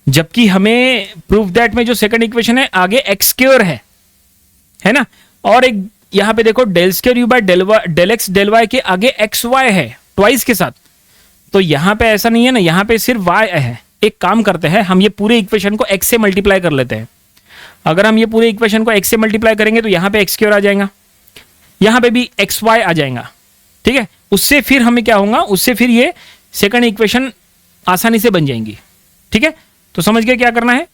Speaker 1: जबकि हमें प्रूफ दैट में जो सेकंड इक्वेशन है आगे एक्स स्क्वायर है ना, और एक यहां पे देखो del square you by del x del Y के आगे एक्स वाई है ट्वाइस के साथ, तो यहां पे ऐसा नहीं है ना, यहां पे सिर्फ वाई है। एक काम करते हैं, हम ये पूरे इक्वेशन को एक्स से मल्टीप्लाई कर लेते हैं। अगर हम ये पूरे इक्वेशन को एक्स से मल्टीप्लाई करेंगे तो यहां पे एक्स स्क्वायर आ जाएगा, यहां पे भी एक्स वाई आ जाएगा। ठीक है, उससे फिर हमें क्या होगा, उससे फिर ये सेकंड इक्वेशन आसानी से बन जाएंगी। ठीक है, तो समझ गए क्या करना है,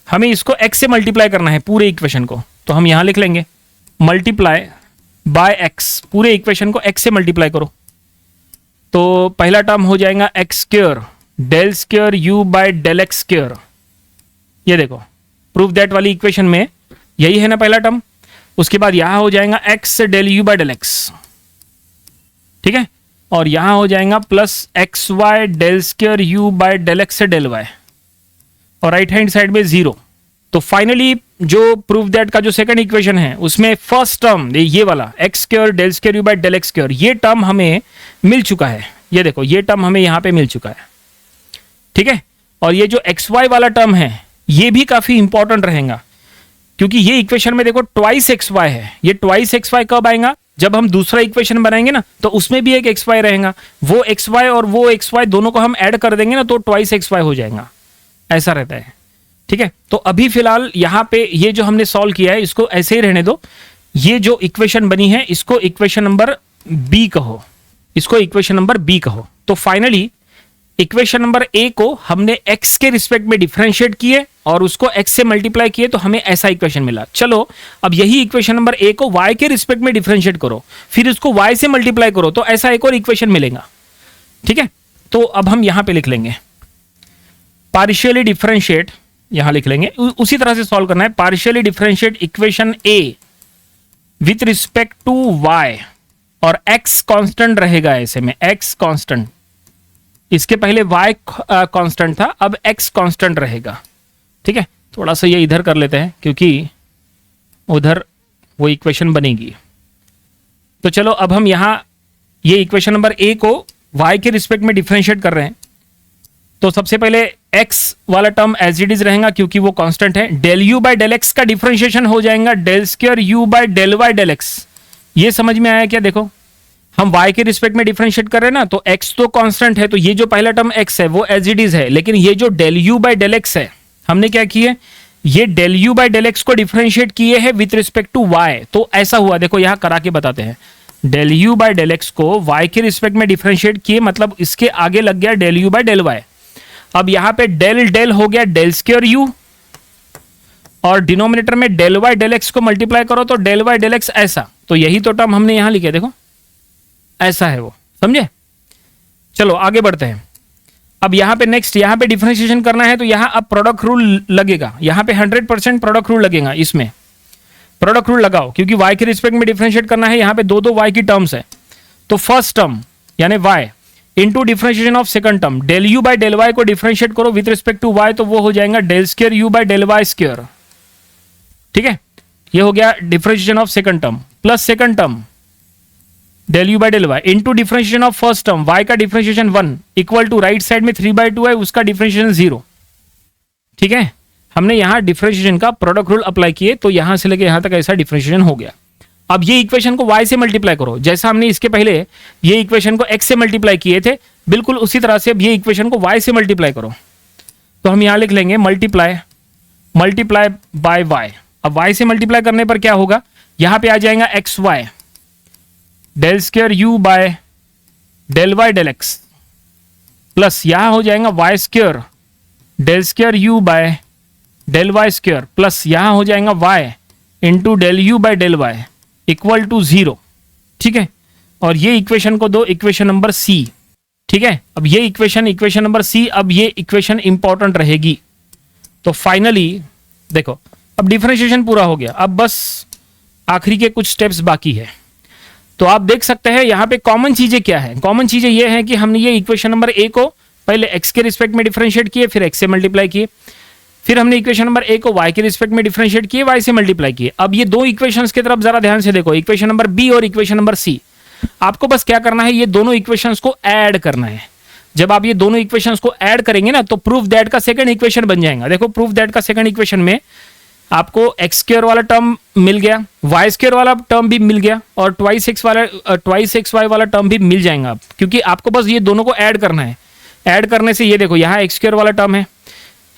Speaker 1: हमें इसको x से मल्टीप्लाई करना है पूरे इक्वेशन को, तो हम यहां लिख लेंगे मल्टीप्लाई बाय x, पूरे इक्वेशन को x से मल्टीप्लाई करो, तो पहला टर्म हो जाएगा X square del square you by del x square. ये देखो प्रूफ दैट वाली इक्वेशन में यही है ना पहला टर्म, उसके बाद यहां हो जाएगा x del you by del X, ठीक है, और यहां हो जाएगा plus X Y del square you by del X से डेल वाई, और राइट हैंड साइड में 0। तो फाइनली जो प्रूफ दैट का जो सेकंड इक्वेशन है उसमें फर्स्ट टर्म ये वाला X square del square you by del x square, ये टर्म हमें मिल चुका है, ये देखो ये टर्म हमें यहां पे मिल चुका है। ठीक है, और ये जो एक्स वाई वाला टर्म है ये भी काफी इंपॉर्टेंट रहेगा, क्योंकि ये इक्वेशन में देखो ट्वाइस एक्स वाई है, ये ट्वाइस एक्स वाई कब आएगा, जब हम दूसरा इक्वेशन बनाएंगे ना, तो उसमें भी एक एक्स वाई रहेगा, वो एक्स वाई और वो एक्स वाई दोनों को हम ऐड कर देंगे ना, तो ट्वाइस एक्स वाई हो जाएगा, ऐसा रहता है। ठीक है, तो अभी फिलहाल यहाँ पे ये जो हमने सॉल्व किया है इसको ऐसे ही रहने दो, ये जो इक्वेशन बनी है इसको इक्वेशन नंबर बी कहो, इसको इक्वेशन नंबर बी कहो। तो फाइनली इक्वेशन नंबर ए को हमने x के रिस्पेक्ट में डिफरेंशिएट किए और उसको x से मल्टीप्लाई किए, तो हमें ऐसा इक्वेशन मिला। चलो अब यही इक्वेशन नंबर ए को y के रिस्पेक्ट में डिफरेंशिएट करो, फिर उसको y से मल्टीप्लाई करो, तो ऐसा एक और इक्वेशन मिलेगा। ठीक है, तो अब हम यहां पे लिख लेंगे पार्शियली डिफरेंशिएट, यहां लिख लेंगे, उसी तरह से सॉल्व करना है। Partially differentiate equation A with respect to y, और x कांस्टेंट रहेगा, ऐसे में x कांस्टेंट, इसके पहले y कांस्टेंट था, अब x कांस्टेंट रहेगा। ठीक है, थोड़ा सा ये इधर कर लेते हैं क्योंकि उधर वो इक्वेशन बनेगी। तो चलो अब हम यहां ये इक्वेशन नंबर ए को वाई के रिस्पेक्ट में डिफरेंशिएट कर रहे हैं, तो सबसे पहले एक्स वाला टर्म एज इट इज रहेगा क्योंकि वो कांस्टेंट है। Del you by del X का डिफरेंशिएशन हो जाएगा del square you by del Y del X. ये समझ में आया क्या? देखो हम y के रिस्पेक्ट में डिफरेंशिएट कर रहे हैं ना, तो x तो कांस्टेंट है, तो ये जो पहला टर्म x है वो एज इट इज है, लेकिन ये जो del you by del X है, हमने क्या किए, ये del you by del x को डिफरेंशिएट किए हैं विथ रिस्पेक्ट टू y। तो ऐसा हुआ, देखो यहां करा के बताते हैं, del you by del x को y के रिस्पेक्ट में डिफरेंशिएट किए, मतलब इसके आगे लग गया del you by del y। अब यहां पे डेल डेल हो गया डेल स्क्वायर यू, और डिनोमिनेटर में डेल वाई डेल एक्स को मल्टीप्लाई करो तो डेल वाई डेल एक्स ऐसा। तो यही तो टर्म हमने यहां लिखे, देखो ऐसा है वो, समझे? चलो आगे बढ़ते हैं। अब यहां पे नेक्स्ट, यहां पे डिफरेंशिएशन करना है, तो यहां अब प्रोडक्ट रूल लगेगा। यहां पे 100% प्रोडक्ट रूल लगेगा, इसमें प्रोडक्ट रूल लगाओ क्योंकि y के रिस्पेक्ट में डिफरेंशिएट करना है। यहां पे दो y की टर्म्स है, तो फर्स्ट टर्म यानी y into differentiation of second term, del you by del Y को डिफरेंशिएट करो विद रिस्पेक्ट टू y, तो वो हो जाएगा del square you by del Y square. ठीक है, ये हो गया differentiation of second term, plus second term del you by del Y into differentiation of first term, y का differentiation 1 equal to right side में 3/2 है, उसका डिफरेंशिएशन 0। ठीक है, हमने यहां डिफरेंशिएशन का प्रोडक्ट रूल अप्लाई किए, तो यहां से लेके यहां तक ऐसा डिफरेंशिएशन हो गया। अब ये इक्वेशन को y से मल्टीप्लाई करो, जैसा हमने इसके पहले ये इक्वेशन को x से मल्टीप्लाई किए थे, बिल्कुल उसी तरह से अब ये इक्वेशन को y से मल्टीप्लाई करो। तो हम यहां लिख लेंगे मल्टीप्लाई बाय y। अब y से मल्टीप्लाई करने पर क्या होगा, यहां पे आ जाएगा X Y, del square you by del Y del x, plus यहां हो जाएगा Y square del square you by del Y square, plus यहां हो जाएगा y into del you by del Y equal to 0। ठीक है, और ये इक्वेशन को दो इक्वेशन नंबर सी। ठीक है, अब ये इक्वेशन नंबर सी, अब ये इक्वेशन इंपॉर्टेंट रहेगी। तो फाइनली देखो अब डिफरेंशिएशन पूरा हो गया, अब बस आखिरी के कुछ स्टेप्स बाकी है। तो आप देख सकते हैं यहाँ पे कॉमन चीजें क्या है। कॉमन चीजें ये है कि हमने ये इक्वेशन नंबर ए को पहले एक्स के रिस्पेक्ट में डिफरेंशिएट किए, फिर एक्स से मल्टीप्लाई किए, फिर हमने इक्वेशन नंबर ए को y के रिस्पेक्ट में डिफरेंशिएट किए, y से मल्टीप्लाई किए। अब ये दो इक्वेशंस की तरफ जरा ध्यान से देखो, इक्वेशन नंबर बी और इक्वेशन नंबर सी। आपको बस क्या करना है, ये दोनों इक्वेशंस को ऐड करना है। जब आप ये दोनों इक्वेशंस को ऐड करेंगे ना, तो प्रूफ दैट का सेकंड इक्वेशन बन जाएगा। देखो प्रूफ दैट का सेकंड इक्वेशन में आपको एक्स स्क्वायर वाला टर्म मिल गया, वाई स्क्वायर वाला टर्म भी मिल गया, और ट्वाइस एक्स वाई वाला टर्म भी मिल जाएगा, क्योंकि आपको बस ये दोनों को ऐड करना है। ऐड करने से ये देखो यहाँ एक्स स्क्वायर वाला टर्म है,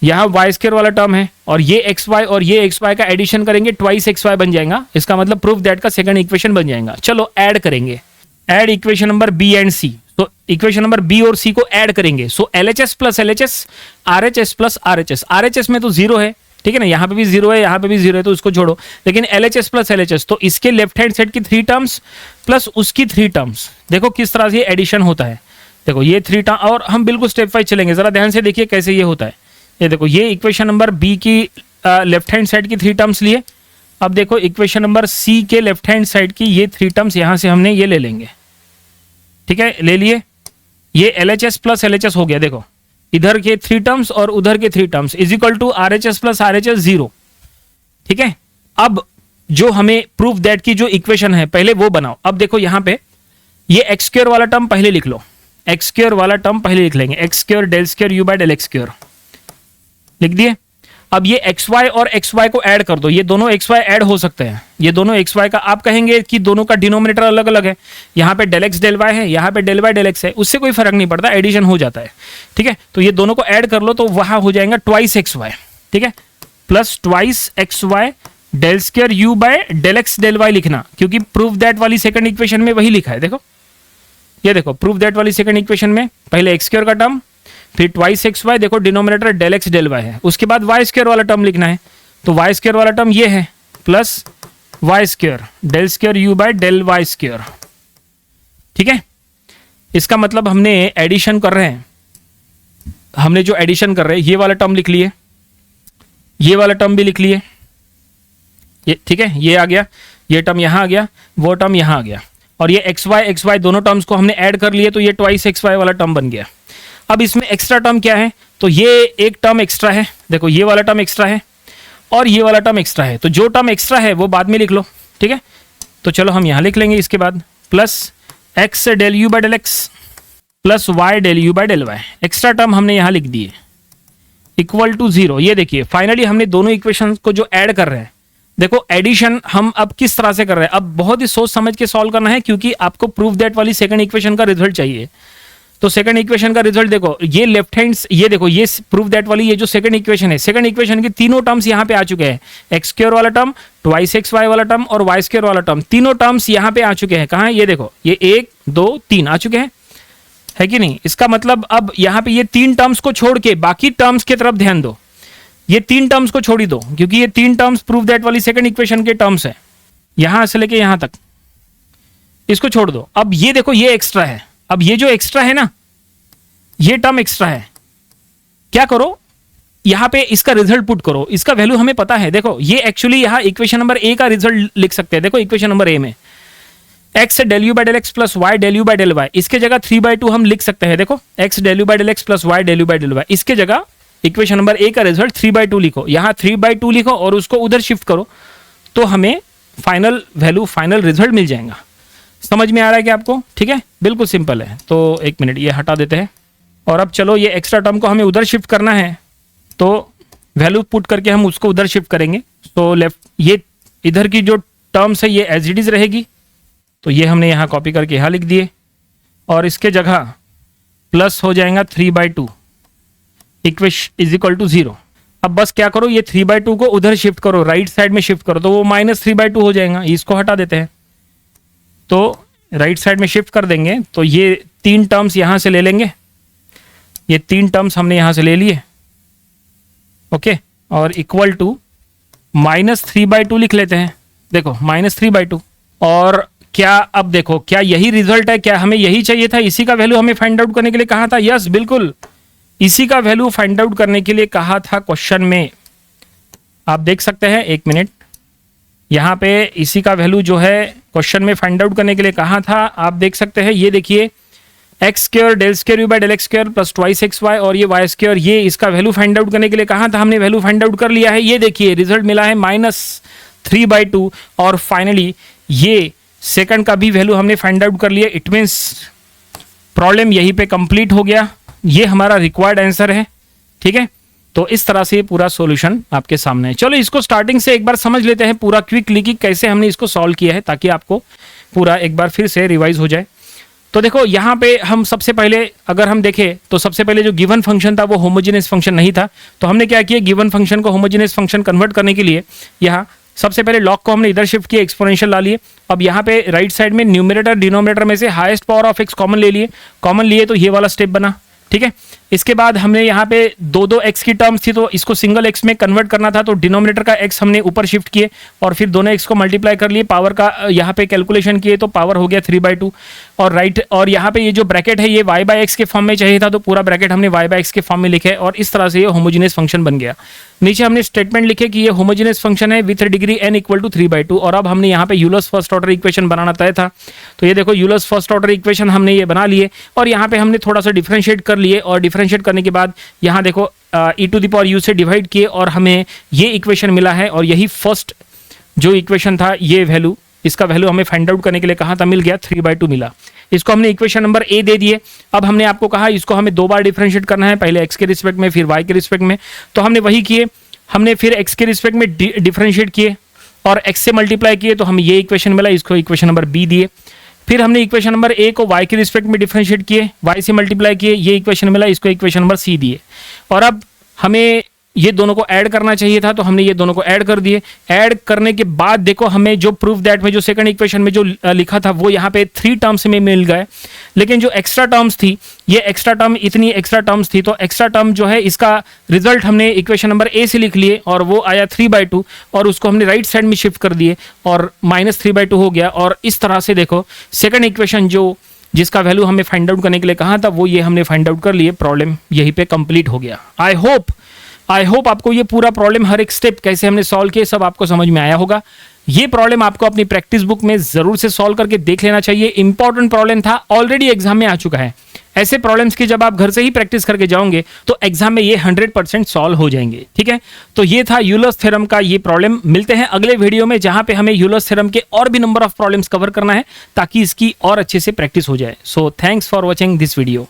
Speaker 1: यहाँ वाई स्क्वायर वाला टर्म है, और ये एक्स वाई और ये एक्स वाई का एडिशन करेंगे, ट्वाइस एक्स वाई बन जाएगा। इसका मतलब प्रूफ दैट का सेकंड इक्वेशन बन जाएगा। चलो ऐड करेंगे, add equation number B and C. तो इक्वेशन नंबर बी और सी को ऐड करेंगे, so LHS plus LHS, RHS plus RHS। RHS में तो 0 है, ठीक है ना, यहाँ पे भी 0 है, यहाँ पे भी 0 है, तो उसको छोड़ो। लेकिन LHS प्लस LHS, तो इसके लेफ्ट हैंड साइड की 3 टर्म्स प्लस उसकी 3 टर्म्स, देखो किस तरह से एडिशन होता है। देखो ये 3 टर्म, और हम बिल्कुल स्टेप वाइज चलेंगे, जरा ध्यान से देखिए कैसे ये होता है। ये देखो ये इक्वेशन नंबर बी की लेफ्ट हैंड साइड की 3 टर्म्स लिए। अब देखो इक्वेशन नंबर सी के लेफ्ट हैंड साइड की ये 3 टर्म्स यहाँ से हमने ये ले लेंगे। ठीक है, ले लिए, ये LHS प्लस LHS हो गया। देखो इधर के 3 टर्म्स और उधर के 3 terms is equal to RHS plus RHS 0। ठीक है, अब जो हमें प्रूफ दैट की जो इक्वेशन है पहले वो बनाओ। अब देखो यहाँ पे ये एक्स स्क्वायर वाला टर्म पहले लिख लो, एक्स स्क्वायर वाला टर्म पहले लिख लेंगे, X square del square you by del x square लिख दिए। अब ये एक्स वाई और एक्स वाई को ऐड कर दो, ये दोनों एक्स वाई ऐड हो सकते हैं। ये दोनों एक्स वाई का आप कहेंगे कि दोनों का डिनोमिनेटर अलग अलग है, यहाँ पे डेल एक्स डेल वाई है, यहाँ पे डेल वाई डेल एक्स है, उससे कोई फर्क नहीं पड़ता, एडिशन हो जाता है। ठीक है, तो ये दोनों को ऐड कर लो, तो वहां हो जाएगा ट्वाइस एक्स वाई। ठीक है, plus twice x Y del square you by del x del Y लिखना, क्योंकि प्रूफ दैट वाली सेकंड इक्वेशन में वही लिखा है। देखो ये देखो प्रूफ दैट वाली सेकंड इक्वेशन में पहले एक्स स्क्वायर का टर्म, फिर ट्वाइस एक्स वाई, देखो denominator del x del Y है, उसके बाद वाई स्क्वायर वाला टर्म लिखना है। तो वाई स्क्वायर वाला टर्म ये है, plus Y square del square you by del Y square. ठीक है, इसका मतलब हमने एडिशन कर रहे हैं, हमने जो एडिशन कर रहे हैं ये वाला टर्म लिख लिए, ये वाला टर्म भी लिख लिए, ये ठीक है, ये आ गया, ये टर्म यहाँ आ गया, वो टर्म यहाँ आ गया, और ये एक्स वाई दोनों टर्म्स को हमने ऐड कर लिए, तो ये ट्वाइस एक्स वाई वाला टर्म बन गया। अब इसमें एक्स्ट्रा टर्म क्या है, तो ये एक टर्म एक्स्ट्रा है, देखो ये वाला टर्म एक्स्ट्रा है और ये वाला टर्म एक्स्ट्रा है, तो जो टर्म एक्स्ट्रा है वो बाद में लिख लो। ठीक है, तो चलो हम यहाँ लिख लेंगे इसके बाद, plus X del you by del x, plus Y del you by del Y, extra term हमने यहाँ लिख दिए इक्वल टू 0। ये देखिए फाइनली हमने दोनों इक्वेशन को जो ऐड कर रहे हैं, देखो एडिशन हम अब किस तरह से कर रहे हैं, अब बहुत ही सोच समझ के सॉल्व करना है क्योंकि आपको प्रूफ दैट वाली सेकंड इक्वेशन का रिजल्ट चाहिए। तो सेकंड इक्वेशन का रिजल्ट देखो, ये लेफ्ट हैंड, ये देखो ये प्रूफ दैट वाली ये जो सेकंड इक्वेशन है, सेकंड इक्वेशन के तीनों टर्म्स यहाँ पे आ चुके हैं, एक्स स्क्वायर वाला टर्म, ट्वाइस एक्स वाई वाला टर्म और वाई स्क्वायर वाला टर्म, तीनों टर्म्स यहाँ पे आ चुके हैं। कहाँ, ये देखो ये 1 2 3 आ चुके हैं, है कि नहीं। इसका मतलब अब यहाँ पे ये 3 टर्म्स को छोड़ के बाकी टर्म्स की तरफ ध्यान दो, ये 3 टर्म्स को छोड़ ही दो क्योंकि ये 3 टर्म्स प्रूफ दैट वाली सेकंड इक्वेशन के टर्म्स है, यहां से लेके यहां तक, इसको छोड़ दो। अब ये देखो ये एक्स्ट्रा है, अब ये जो एक्स्ट्रा है ना, ये टर्म एक्स्ट्रा है, क्या करो यहां पे इसका रिजल्ट पुट करो, इसका वैल्यू हमें पता है। देखो ये एक्चुअली यहां इक्वेशन नंबर ए का रिजल्ट लिख सकते हैं। देखो इक्वेशन नंबर ए में X del you by del x plus Y del you by del Y, इसके जगह 3/2 हम लिख सकते हैं। देखो X del you by del x plus Y del you by del Y, इसके जगह इक्वेशन नंबर ए का रिजल्ट 3/2 लिखो, यहां 3/2 लिखो और उसको उधर शिफ्ट करो तो हमें फाइनल वैल्यू, फाइनल रिजल्ट मिल जाएगा। समझ में आ रहा है कि आपको? ठीक है, बिल्कुल सिंपल है। तो एक मिनट ये हटा देते हैं और अब चलो ये एक्स्ट्रा टर्म को हमें उधर शिफ्ट करना है, तो वैल्यू पुट करके हम उसको उधर शिफ्ट करेंगे। तो लेफ्ट ये इधर की जो टर्म्स है ये एज इट इज रहेगी, तो ये हमने यहाँ कॉपी करके यहाँ लिख दिए और इसके जगह प्लस हो जाएगा 3/2 इक्वेशन इज इक्वल टू 0। अब बस क्या करो, ये 3/2 को उधर शिफ्ट करो, राइट साइड में शिफ्ट करो, तो वो -3/2 हो जाएगा। इसको हटा देते हैं, तो राइट साइड में शिफ्ट कर देंगे तो ये 3 टर्म्स यहाँ से ले लेंगे, ये 3 टर्म्स हमने यहाँ से ले लिए, ओके, और इक्वल टू -3/2 लिख लेते हैं। देखो -3/2, और क्या अब देखो क्या यही रिजल्ट है, क्या हमें यही चाहिए था, इसी का वैल्यू हमें फाइंड आउट करने के लिए कहा था? यस बिल्कुल, इसी का वैल्यू फाइंड आउट करने के लिए कहा था क्वेश्चन में। आप देख सकते हैं, एक मिनट, यहाँ पे इसी का वैल्यू जो है क्वेश्चन में फाइंड आउट करने के लिए कहा था। आप देख सकते हैं, ये देखिए X square del square you by del x square plus twice x Y और ये वाई स्क्वायर, ये इसका वैल्यू फाइंड आउट करने के लिए कहा था, हमने वैल्यू फाइंड आउट कर लिया है। ये देखिए रिजल्ट मिला है -3/2 और फाइनली ये सेकंड का भी वैल्यू हमने फाइंड आउट कर लिया। इट मीन्स प्रॉब्लम यहीं पे कंप्लीट हो गया, ये हमारा रिक्वायर्ड आंसर है। ठीक है, तो इस तरह से पूरा सॉल्यूशन आपके सामने है। चलो इसको स्टार्टिंग से एक बार समझ लेते हैं पूरा क्विकली कि कैसे हमने इसको सॉल्व किया है, ताकि आपको पूरा एक बार फिर से रिवाइज हो जाए। तो देखो यहाँ पे हम सबसे पहले अगर हम देखें तो सबसे पहले जो गिवन फंक्शन था वो होमोजेनियस फंक्शन नहीं था, तो हमने क्या किया, गिवन फंक्शन को होमोजेनियस फंक्शन कन्वर्ट करने के लिए यहाँ सबसे पहले लॉग को हमने इधर शिफ्ट किया, एक्सपोनेंशियल ला लिए। अब यहाँ पे राइट साइड में न्यूमरेटर डिनोमिनेटर में से highest power of x common ले लिए, कॉमन लिए तो ये वाला स्टेप बना। ठीक है, इसके बाद हमने यहाँ पे 2 एक्स की टर्म्स थी तो इसको सिंगल एक्स में कन्वर्ट करना था, तो डिनोमिनेटर का एक्स हमने ऊपर शिफ्ट किए और फिर दोनों एक्स को मल्टीप्लाई कर लिए, पावर का यहाँ पे कैलकुलेशन किए तो पावर हो गया 3/2। और राइट और यहाँ पे ये जो ब्रैकेट है ये y/x के फॉर्म में चाहिए था, तो पूरा ब्रैकेट हमने y/x के फॉर्म में लिखे और इस तरह से ये होमोजेनियस फंक्शन बन गया। नीचे हमने स्टेटमेंट लिखे कि ये होमोजेनियस फंक्शन है with degree n equal to 3/2। और अब हमने यहाँ पे यूलर्स फर्स्ट ऑर्डर इक्वेशन बनाना तय था, तो ये देखो यूलर्स फर्स्ट ऑर्डर इक्वेशन हमने ये बना लिए और यहाँ पे हमने थोड़ा सा डिफरेंशिएट कर लिए और डिफरेंशिएट करने के बाद यहाँ देखो e⁻u से डिवाइड किए और हमें ये इक्वेशन मिला है। और यही फर्स्ट जो इक्वेशन था, ये वैल्यू, इसका वैल्यू हमें फाइंड आउट करने के लिए कहा था, मिल गया 3/2 मिला। इसको हमने इक्वेशन नंबर ए दे दिए। अब हमने आपको कहा इसको हमें 2 बार डिफरेंशिएट करना है, पहले एक्स के रिस्पेक्ट में फिर वाई के रिस्पेक्ट में, तो हमने वही किए। हमने फिर एक्स के रिस्पेक्ट में डिफरेंशिएट किए और एक्स से मल्टीप्लाई किए तो हमें ये इक्वेशन मिला, इसको इक्वेशन नंबर बी दिए। फिर हमने इक्वेशन नंबर ए को वाई के रिस्पेक्ट में डिफरेंशिएट किए, वाई से मल्टीप्लाई किए, ये इक्वेशन मिला, इसको इक्वेशन नंबर सी दिए। और अब हमें ये दोनों को ऐड करना चाहिए था, तो हमने ये दोनों को ऐड कर दिए। ऐड करने के बाद देखो हमें जो प्रूफ दैट में जो सेकंड इक्वेशन में जो लिखा था वो यहाँ पे 3 टर्म्स में मिल गए, लेकिन जो एक्स्ट्रा टर्म्स थी, ये एक्स्ट्रा टर्म, इतनी एक्स्ट्रा टर्म्स थी, तो एक्स्ट्रा टर्म जो है इसका रिजल्ट हमने इक्वेशन नंबर ए से लिख लिए और वो आया 3/2 और उसको हमने राइट साइड में शिफ्ट कर दिए और -3/2 हो गया। और इस तरह से देखो सेकंड इक्वेशन जो जिसका वैल्यू हमें फाइंड आउट करने के लिए कहा था वो ये हमने फाइंड आउट कर लिए। प्रॉब्लम यहीं पे कंप्लीट हो गया। आई होप आपको ये पूरा प्रॉब्लम, हर एक स्टेप कैसे हमने सॉल्व किए, सब आपको समझ में आया होगा। ये प्रॉब्लम आपको अपनी प्रैक्टिस बुक में जरूर से सॉल्व करके देख लेना चाहिए। इंपॉर्टेंट प्रॉब्लम था, ऑलरेडी एग्जाम में आ चुका है। ऐसे प्रॉब्लम्स की जब आप घर से ही प्रैक्टिस करके जाओगे तो एग्जाम में ये 100% सॉल्व हो जाएंगे। ठीक है, तो ये था यूलर्स थ्योरम का ये प्रॉब्लम। मिलते हैं अगले वीडियो में जहां पे हमें यूलर्स थ्योरम के और भी नंबर ऑफ प्रॉब्लम्स कवर करना है ताकि इसकी और अच्छे से प्रैक्टिस हो जाए। So thanks for watching this video.